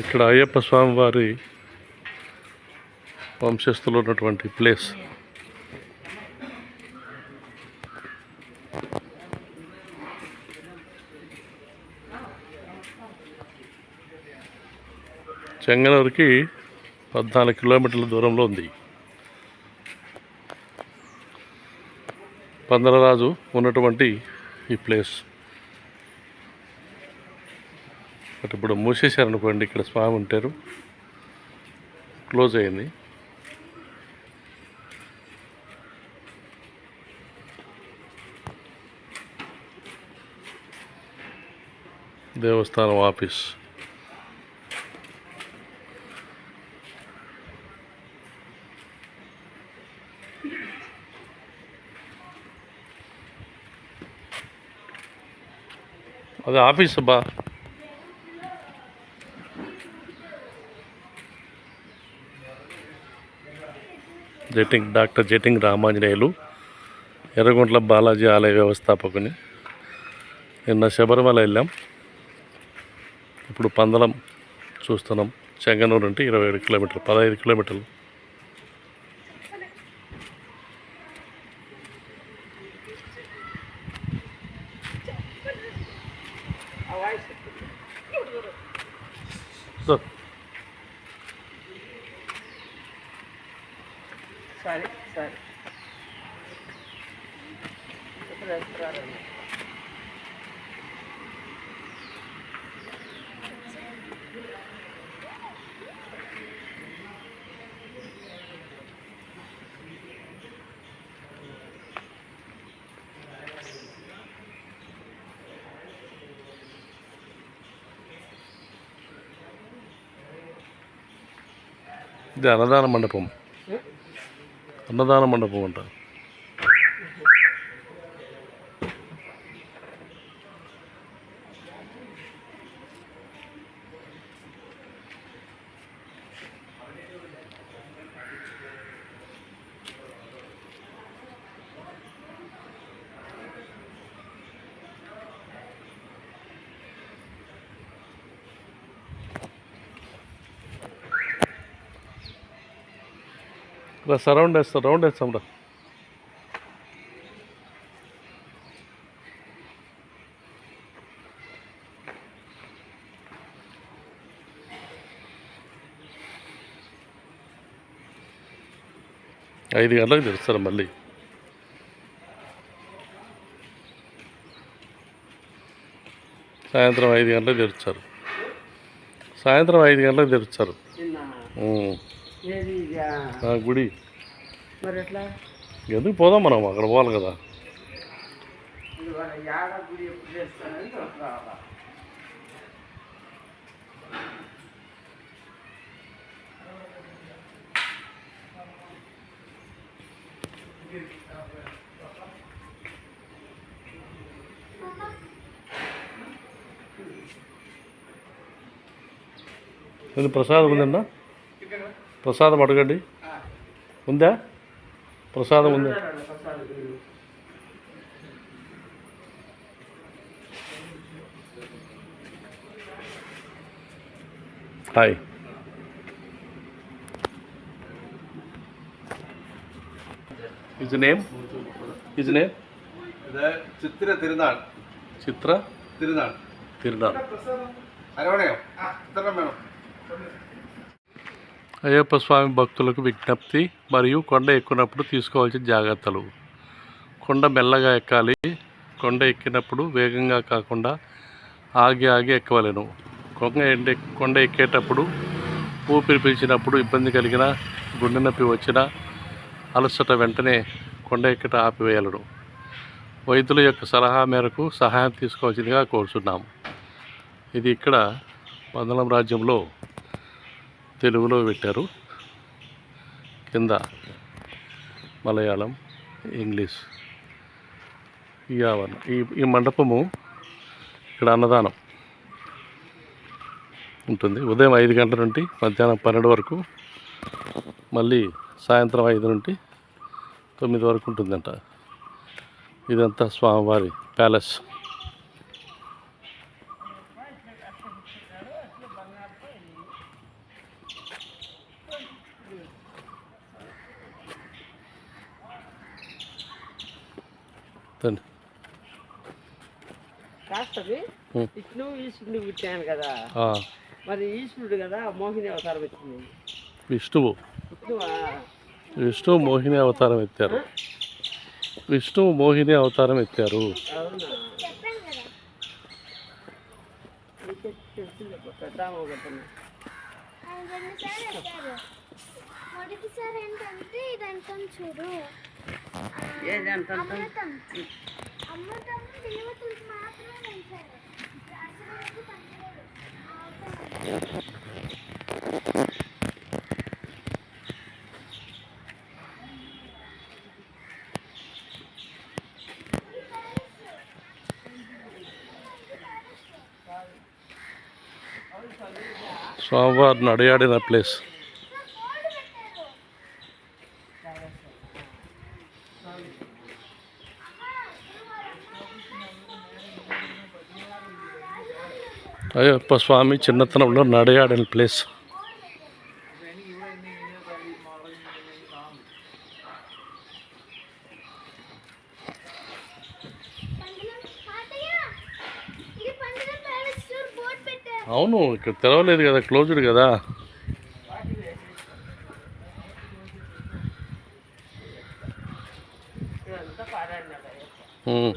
ఇక్కడ అయ్యప్ప స్వామి వారి వంశస్థులు ఉన్నటువంటి ప్లేస్. చెంగనూరుకి 14 కిలోమీటర్ల దూరంలో ఉంది. పందలరాజు ఉన్నటువంటి ఈ ప్లేస్. బట్ ఇప్పుడు మూసేశారనుకోండి, ఇక్కడ స్వామి ఉంటారు, క్లోజ్ అయింది. దేవస్థానం ఆఫీస్. అది ఆఫీస్ అబ్బా. డాక్టర్ జెటింగ్ రామాంజనేయులు, ఎర్రగుంట్ల బాలాజీ ఆలయ వ్యవస్థాపకుని. నిన్న శబరిమల వెళ్ళాం, ఇప్పుడు పందలం చూస్తున్నాం. చెంగనూరు అంటే 27 కిలోమీటర్లు, 15 కిలోమీటర్లు. సరే ఇది అన్నదాన మండపం. అన్నదాన మండపం అంట. రౌండ్ వేస్తాం రా. ఐదు గంటలకు తెరుస్తారు మళ్ళీ. సాయంత్రం 5 గంటలకు తెరుస్తారు. గుడి ఎందుకు పోదాం, మనం అక్కడ పోవాలి కదా. ప్రసాదం ఉందన్నా, ప్రసాదం అడగండి. ఉందా ప్రసాదం? ఉందా? హాయ్. His name? చిత్ర తిరునాళ్. అయ్యప్ప స్వామి భక్తులకు విజ్ఞప్తి మరియు కొండ ఎక్కునప్పుడు తీసుకోవాల్సిన జాగ్రత్తలు. కొండ మెల్లగా ఎక్కాలి. కొండ ఎక్కినప్పుడు వేగంగా కాకుండా ఆగి ఎక్కవలెను. కొండ ఎక్కేటప్పుడు ఊపిరి పీల్చినప్పుడు ఇబ్బంది కలిగిన, గుండె నొప్పి వచ్చిన, అలసట వెంటనే కొండ ఎక్కట ఆపివేయలను. వైద్యుల యొక్క సలహా మేరకు సహాయం తీసుకోవాల్సిందిగా కోరుచున్నాము. ఇది ఇక్కడ పందలం రాజ్యంలో తెలుగులో పెట్టారు, కింద మలయాళం, ఇంగ్లీష్. ఈ మండపము ఇక్కడ అన్నదానం ఉంటుంది. ఉదయం 5 గంటల నుండి మధ్యాహ్నం 12 వరకు, మళ్ళీ సాయంత్రం 5 నుండి 9 వరకు ఉంటుందంట. ఇదంతా స్వామివారి ప్యాలెస్. కాస్తవి ఉమ్. విష్ణువు ఈశ్వరుడు పుట్టాను కదా, ఆ, మరి ఈశ్వరుడు కదా మోహిని అవతారం వచ్చింది. విష్ణువు విష్ణువా? విష్ణువు మోహిని అవతారం ఎత్తారు. విష్ణువు మోహిని అవతారం ఎత్తారు. అవునా? నీకే తెలిసిందే, పెద్దామో కట్టను. మొదటిసారి ఏంటంటే ఇది అంటాం చూడు, ఏది అంత అమృతం. అమృతం దేవతలకు మాత్రమే పెంచారు, అసురులకు పంచలేదు. స్వామివారు నడయాడిన ప్లేస్. అయ్యప్ప స్వామి చిన్నతనంలో నడయాడిన ప్లేస్. ఇది పండుగ ప్యాలెస్ బోర్డు పెట్టారు. అవును, ఇక్కడ తెరవలేదు కదా, క్లోజ్డ్ కదా. ఇదంతా పారాయణ కదా. ఉమ్.